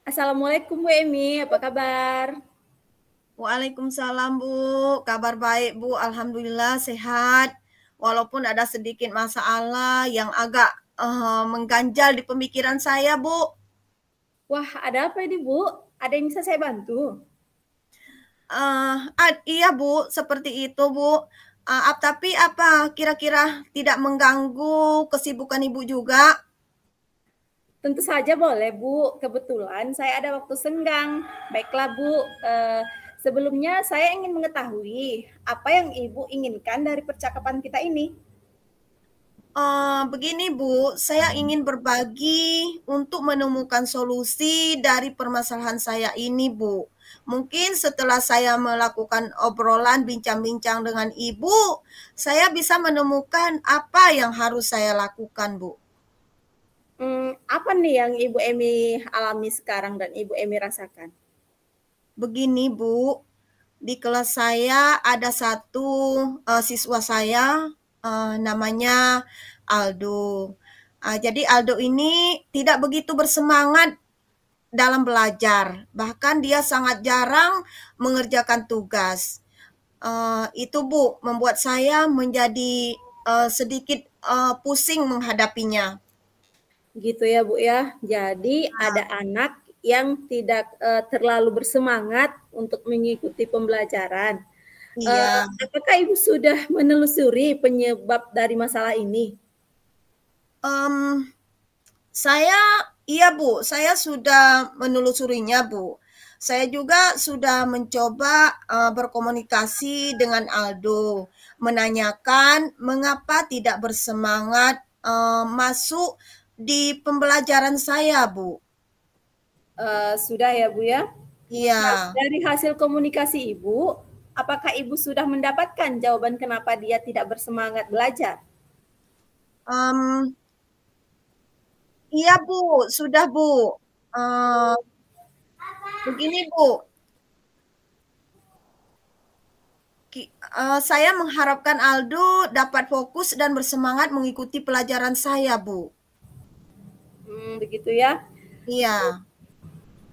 Assalamualaikum Bu Emi, apa kabar? Waalaikumsalam Bu, kabar baik Bu, alhamdulillah sehat. Walaupun ada sedikit masalah yang agak mengganjal di pemikiran saya Bu. Wah, ada apa ini Bu? Ada yang bisa saya bantu? Iya Bu, seperti itu Bu. Tapi apa kira-kira tidak mengganggu kesibukan Ibu juga? Tentu saja boleh Bu, kebetulan saya ada waktu senggang. Baiklah Bu, sebelumnya saya ingin mengetahui apa yang Ibu inginkan dari percakapan kita ini. Begini Bu, saya ingin berbagi untuk menemukan solusi dari permasalahan saya ini Bu. Mungkin setelah saya melakukan obrolan bincang-bincang dengan Ibu, saya bisa menemukan apa yang harus saya lakukan Bu. Apa nih yang Ibu Emi alami sekarang dan Ibu Emi rasakan? Begini Bu, di kelas saya ada satu siswa saya namanya Aldo. Jadi Aldo ini tidak begitu bersemangat dalam belajar, bahkan dia sangat jarang mengerjakan tugas. Itu Bu, membuat saya menjadi sedikit pusing menghadapinya. Gitu ya Bu ya. Jadi ada anak yang tidak terlalu bersemangat untuk mengikuti pembelajaran. Iya, Apakah Ibu sudah menelusuri penyebab dari masalah ini? um, saya iya Bu, saya sudah menelusurinya Bu. Saya juga sudah mencoba berkomunikasi dengan Aldo, menanyakan mengapa tidak bersemangat masuk di pembelajaran saya Bu. Sudah ya Bu ya. Iya, Nah, dari hasil komunikasi Ibu, apakah Ibu sudah mendapatkan jawaban kenapa dia tidak bersemangat belajar? um, iya Bu, sudah Bu. Uh, Begini Bu, saya mengharapkan Aldo dapat fokus dan bersemangat mengikuti pelajaran saya, Bu. Begitu ya. Iya,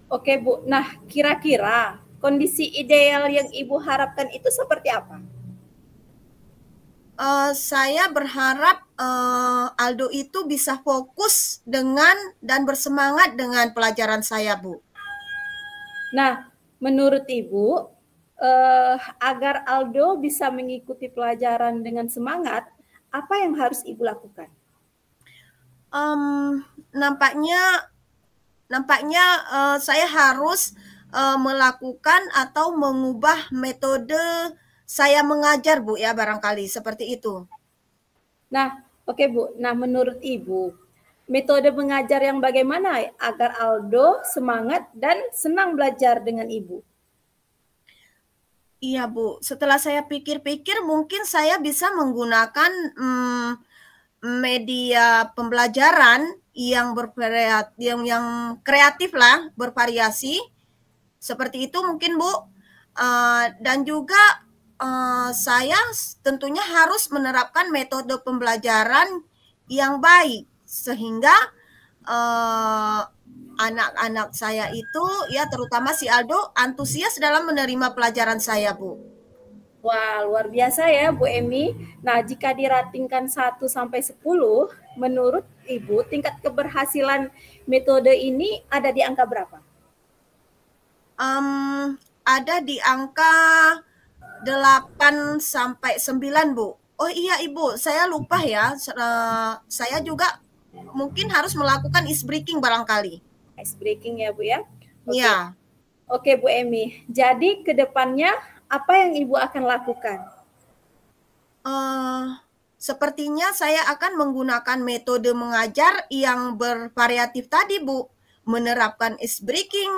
Oke Bu. Nah, kira-kira kondisi ideal yang Ibu harapkan itu seperti apa? saya berharap Aldo itu bisa fokus dengan dan bersemangat dengan pelajaran saya, Bu. Nah, menurut Ibu, agar Aldo bisa mengikuti pelajaran dengan semangat, apa yang harus Ibu lakukan? Um, nampaknya nampaknya saya harus melakukan atau mengubah metode saya mengajar, Bu, ya barangkali seperti itu. Nah, oke Bu. Nah, menurut Ibu, metode mengajar yang bagaimana agar Aldo semangat dan senang belajar dengan Ibu? Iya, Bu. Setelah saya pikir-pikir, mungkin saya bisa menggunakan media pembelajaran yang yang kreatif lah, bervariasi. Seperti itu mungkin, Bu. Dan juga saya tentunya harus menerapkan metode pembelajaran yang baik sehingga uh, anak-anak saya itu ya terutama si Aldo antusias dalam menerima pelajaran saya, Bu. Wah, luar biasa ya Bu Emi. Nah, jika diratingkan 1 sampai 10, menurut Ibu tingkat keberhasilan metode ini ada di angka berapa? Ada di angka 8 sampai 9 Bu. Oh iya Ibu, saya lupa ya. Saya juga mungkin harus melakukan is breaking barangkali. Ice breaking ya Bu ya. Oke. Iya. Oke Bu Emi. Jadi ke depannya apa yang Ibu akan lakukan? Eh, Sepertinya saya akan menggunakan metode mengajar yang bervariatif tadi, Bu. Menerapkan is breaking,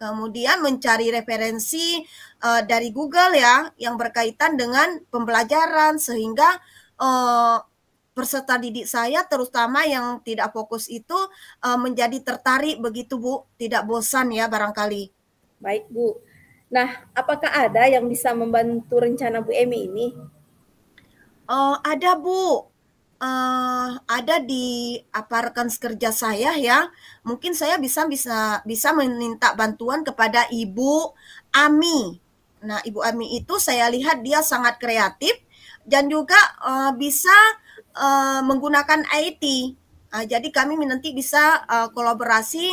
kemudian mencari referensi dari Google ya, yang berkaitan dengan pembelajaran sehingga eh, peserta didik saya terutama yang tidak fokus itu menjadi tertarik begitu Bu, tidak bosan ya barangkali. Baik Bu. Nah, apakah ada yang bisa membantu rencana Bu Emi ini? Ada Bu. ada di apa rekan sekerja saya ya, mungkin saya bisa meminta bantuan kepada Ibu Ami. Nah, Ibu Ami itu saya lihat dia sangat kreatif dan juga bisa menggunakan IT. Jadi kami nanti bisa kolaborasi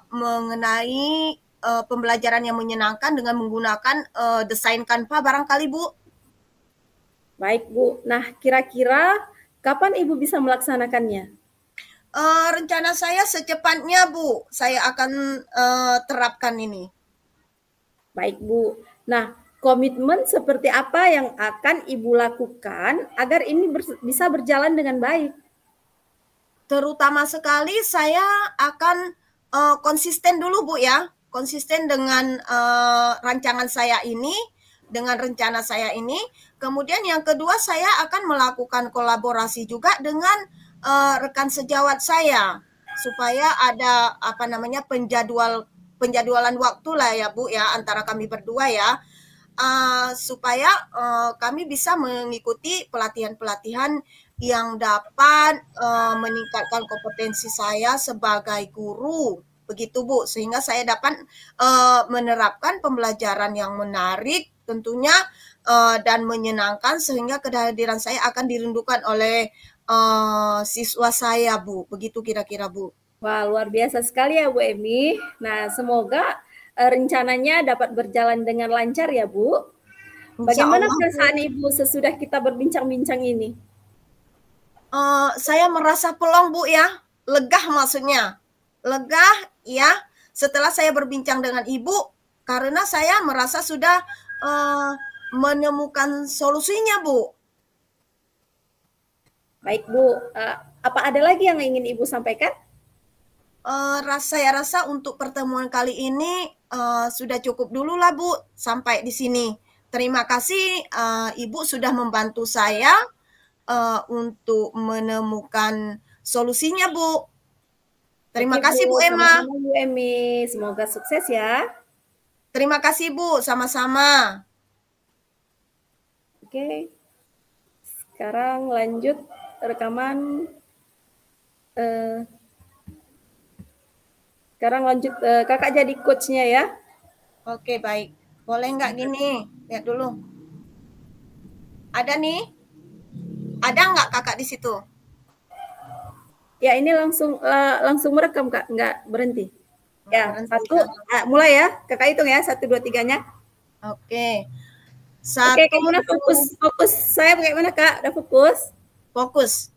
mengenai pembelajaran yang menyenangkan dengan menggunakan desain Canva barangkali Bu. Baik, Bu. Nah, kira-kira kapan Ibu bisa melaksanakannya? Rencana saya secepatnya Bu, saya akan terapkan ini. Baik, Bu. Nah, komitmen seperti apa yang akan Ibu lakukan agar ini bisa berjalan dengan baik? Terutama sekali saya akan konsisten dulu Bu ya, konsisten dengan rancangan saya ini, dengan rencana saya ini. Kemudian yang kedua saya akan melakukan kolaborasi juga dengan rekan sejawat saya supaya ada apa namanya penjadwalan waktu lah ya Bu ya antara kami berdua ya. Supaya kami bisa mengikuti pelatihan-pelatihan yang dapat meningkatkan kompetensi saya sebagai guru, begitu Bu, sehingga saya dapat menerapkan pembelajaran yang menarik tentunya dan menyenangkan sehingga kehadiran saya akan dirindukan oleh siswa saya Bu, begitu kira-kira Bu. Wah, luar biasa sekali ya Bu Emi. Nah, semoga rencananya dapat berjalan dengan lancar ya Bu. Bagaimana Allah, perasaan Ibu sesudah kita berbincang-bincang ini? Saya merasa pelong Bu ya, lega maksudnya. Lega ya setelah saya berbincang dengan Ibu karena saya merasa sudah menemukan solusinya Bu. Baik Bu, apa ada lagi yang ingin Ibu sampaikan? Saya rasa untuk pertemuan kali ini sudah cukup dulu lah Bu, sampai di sini. Terima kasih Ibu sudah membantu saya untuk menemukan solusinya Bu. Terima kasih Bu Emma. Sama-sama Bu Emi, semoga sukses ya. Terima kasih Bu, sama-sama. Oke, sekarang lanjut rekaman. Sekarang lanjut, kakak jadi coachnya ya. Oke, baik. Boleh nggak gini? Lihat dulu. Ada nih? Ada nggak kakak di situ? Ya, ini langsung merekam Kak, nggak berhenti. Ya, Berhenti, 1, mulai ya. Kakak hitung ya, 1, 2, 3-nya. Oke. Oke, kayak mana fokus. Saya bagaimana Kak? Udah fokus? Fokus.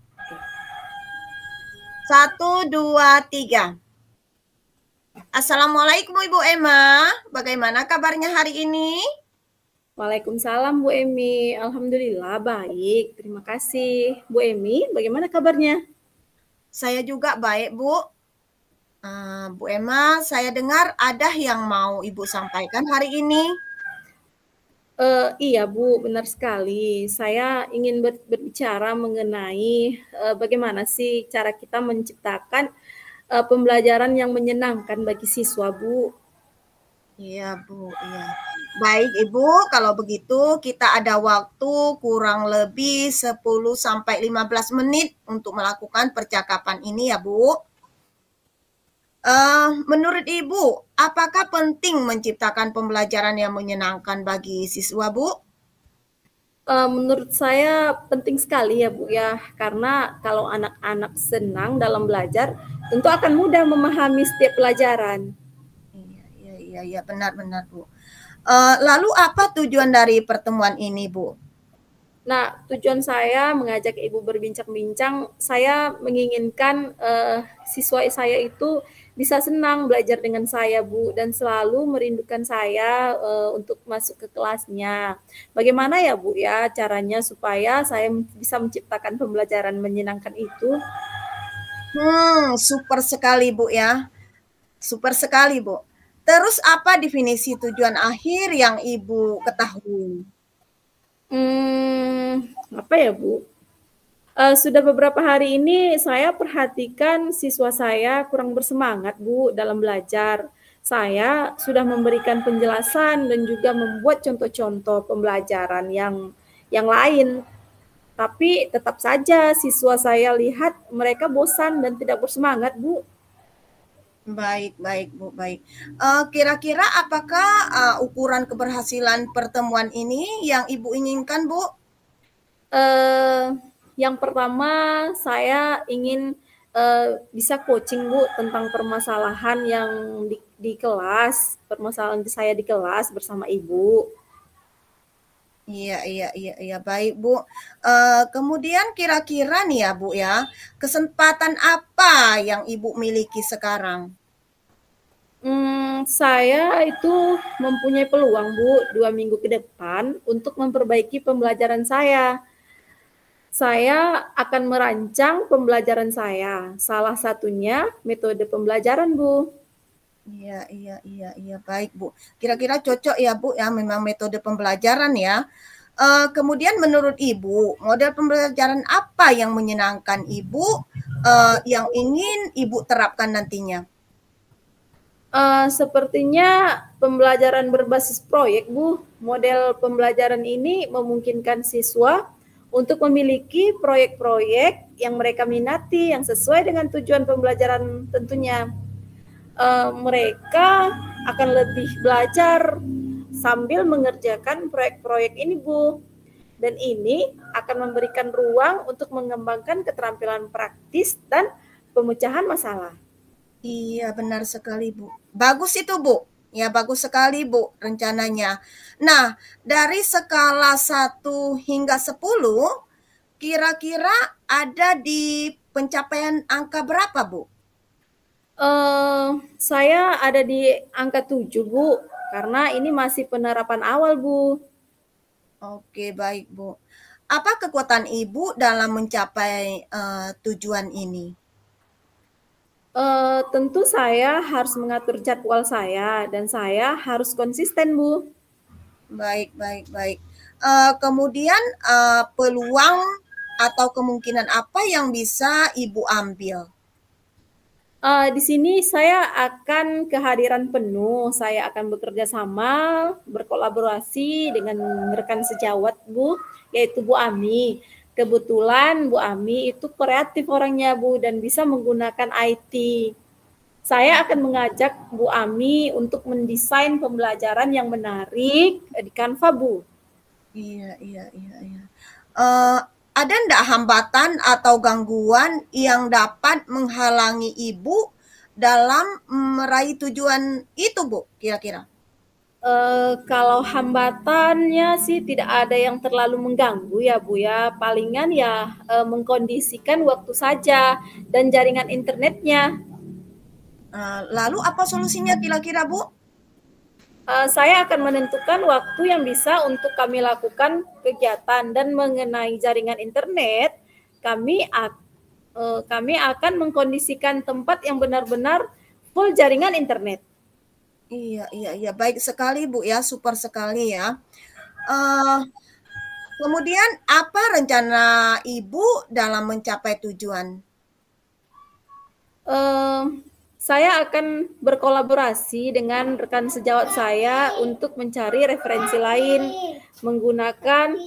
1, 2, 3. Assalamualaikum Ibu Emma, bagaimana kabarnya hari ini? Waalaikumsalam Bu Emi, alhamdulillah baik, terima kasih. Bu Emi, bagaimana kabarnya? Saya juga baik Bu. Bu Emma, saya dengar ada yang mau Ibu sampaikan hari ini. Iya Bu, benar sekali. Saya ingin berbicara mengenai bagaimana sih cara kita menciptakan pembelajaran yang menyenangkan bagi siswa, Bu. Iya, Bu, iya. Baik, Ibu, kalau begitu kita ada waktu kurang lebih 10 sampai 15 menit untuk melakukan percakapan ini ya, Bu. Menurut Ibu, apakah penting menciptakan pembelajaran yang menyenangkan bagi siswa, Bu? Menurut saya penting sekali ya Bu ya, karena kalau anak-anak senang dalam belajar, tentu akan mudah memahami setiap pelajaran. Iya, benar-benar Bu. Lalu apa tujuan dari pertemuan ini, Bu? Nah, tujuan saya mengajak Ibu berbincang-bincang, saya menginginkan siswa saya itu bisa senang belajar dengan saya, Bu, dan selalu merindukan saya untuk masuk ke kelasnya. Bagaimana ya, Bu, ya caranya supaya saya bisa menciptakan pembelajaran menyenangkan itu? Super sekali, Bu ya. Super sekali, Bu. Terus apa definisi tujuan akhir yang Ibu ketahui? Apa ya, Bu? Sudah beberapa hari ini saya perhatikan siswa saya kurang bersemangat, Bu, dalam belajar. Saya sudah memberikan penjelasan dan juga membuat contoh-contoh pembelajaran yang lain. Tapi tetap saja siswa saya lihat mereka bosan dan tidak bersemangat, Bu. Baik, baik, Bu, baik. Kira-kira apakah ukuran keberhasilan pertemuan ini yang Ibu inginkan, Bu? Yang pertama saya ingin bisa coaching, Bu, tentang permasalahan yang di kelas, permasalahan saya di kelas bersama Ibu. Iya, baik, Bu. Kemudian kira-kira nih ya, Bu ya, kesempatan apa yang Ibu miliki sekarang? Saya itu mempunyai peluang, Bu, 2 minggu ke depan untuk memperbaiki pembelajaran saya. Saya akan merancang pembelajaran saya. Salah satunya metode pembelajaran, Bu. Iya, baik, Bu. Kira-kira cocok ya, Bu ya, memang metode pembelajaran ya. Kemudian menurut Ibu, model pembelajaran apa yang menyenangkan Ibu, yang ingin Ibu terapkan nantinya? Sepertinya pembelajaran berbasis proyek, Bu. Model pembelajaran ini memungkinkan siswa untuk memiliki proyek-proyek yang mereka minati, yang sesuai dengan tujuan pembelajaran tentunya. Mereka akan lebih belajar sambil mengerjakan proyek-proyek ini, Bu. Dan ini akan memberikan ruang untuk mengembangkan keterampilan praktis dan pemecahan masalah. Iya, benar sekali, Bu. Bagus itu, Bu. Ya, bagus sekali, Bu, rencananya. Nah, dari skala 1 hingga 10, kira-kira ada di pencapaian angka berapa, Bu? Saya ada di angka 7, Bu, karena ini masih penerapan awal, Bu. Oke, baik, Bu. Apa kekuatan Ibu dalam mencapai tujuan ini? Tentu saya harus mengatur jadwal saya dan saya harus konsisten, Bu. Baik. Kemudian peluang atau kemungkinan apa yang bisa Ibu ambil? Di sini saya akan kehadiran penuh, saya akan bekerja sama, berkolaborasi dengan rekan sejawat, Bu, yaitu Bu Ami. Kebetulan Bu Ami itu kreatif orangnya, Bu, dan bisa menggunakan IT. Saya akan mengajak Bu Ami untuk mendesain pembelajaran yang menarik di Canva, Bu. Iya. Ada enggak hambatan atau gangguan yang dapat menghalangi Ibu dalam meraih tujuan itu, Bu, kira-kira? Kalau hambatannya sih tidak ada yang terlalu mengganggu ya, Bu ya. Palingan ya mengkondisikan waktu saja dan jaringan internetnya. Lalu apa solusinya kira-kira, Bu? Saya akan menentukan waktu yang bisa untuk kami lakukan kegiatan, dan mengenai jaringan internet, kami akan mengkondisikan tempat yang benar-benar full jaringan internet. Iya, baik sekali, Bu ya, super sekali ya. Kemudian apa rencana Ibu dalam mencapai tujuan? Saya akan berkolaborasi dengan rekan sejawat saya untuk mencari referensi lain menggunakan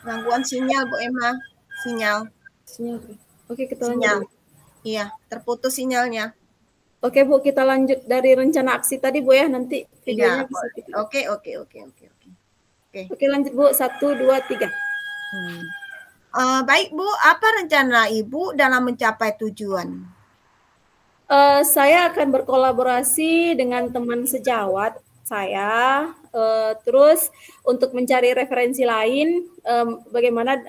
Gangguan sinyal, Bu Emma. Sinyal. Oke, kita Sinyal. lanjut. Iya, terputus sinyalnya. Oke, Bu, kita lanjut dari rencana aksi tadi, Bu ya. Nanti videonya Iya, bisa kita. Oke. Oke, lanjut, Bu. 1, 2, 3. Baik, Bu. Apa rencana Ibu dalam mencapai tujuan? Saya akan berkolaborasi dengan teman sejawat saya, terus untuk mencari referensi lain, bagaimana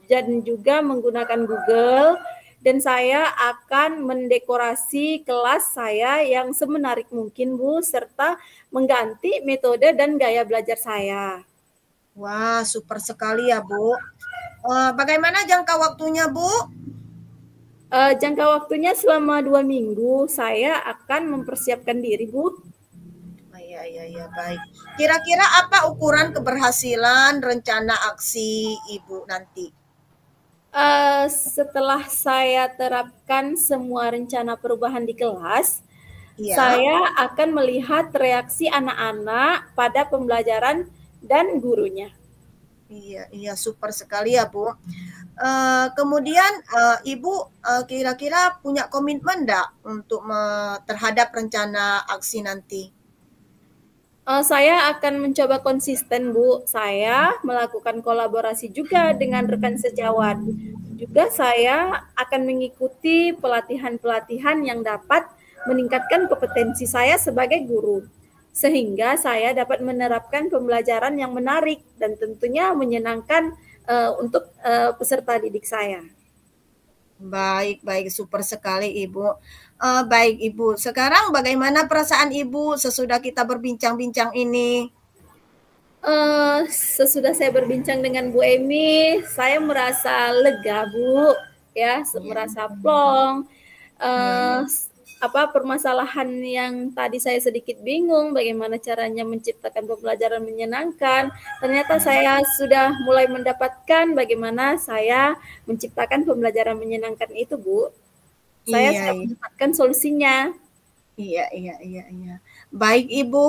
dan juga menggunakan Google, dan saya akan mendekorasi kelas saya yang semenarik mungkin, Bu, serta mengganti metode dan gaya belajar saya. Wah, super sekali ya, Bu. Bagaimana jangka waktunya, Bu? Jangka waktunya selama 2 minggu saya akan mempersiapkan diri, Bu. Iya, iya, iya, baik. Kira-kira apa ukuran keberhasilan rencana aksi Ibu nanti? Setelah saya terapkan semua rencana perubahan di kelas, Iya, saya akan melihat reaksi anak-anak pada pembelajaran dan gurunya. iya, iya, super sekali ya, Bu. Kemudian Ibu kira-kira punya komitmen enggak untuk terhadap rencana aksi nanti? Saya akan mencoba konsisten, Bu. Saya melakukan kolaborasi juga dengan rekan sejawat. Juga saya akan mengikuti pelatihan-pelatihan yang dapat meningkatkan kompetensi saya sebagai guru, sehingga saya dapat menerapkan pembelajaran yang menarik dan tentunya menyenangkan untuk peserta didik saya. Baik, baik, super sekali Ibu. Baik Ibu, sekarang bagaimana perasaan Ibu sesudah kita berbincang-bincang ini? Sesudah saya berbincang dengan Bu Emi, saya merasa lega, Bu, ya, Iya, merasa plong. iya, iya. Uh, apa permasalahan yang tadi saya sedikit bingung bagaimana caranya menciptakan pembelajaran menyenangkan, ternyata saya sudah mulai mendapatkan bagaimana saya menciptakan pembelajaran menyenangkan itu, Bu. Saya Iya, sudah iya. mendapatkan solusinya. Iya, iya, iya, iya. Baik Ibu,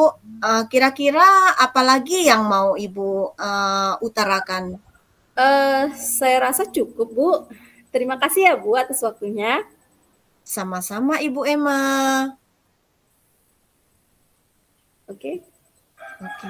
kira-kira apa lagi yang mau Ibu utarakan? Saya rasa cukup, Bu. Terima kasih ya, Bu, atas waktunya. Sama-sama Ibu Emma. Oke. Oke.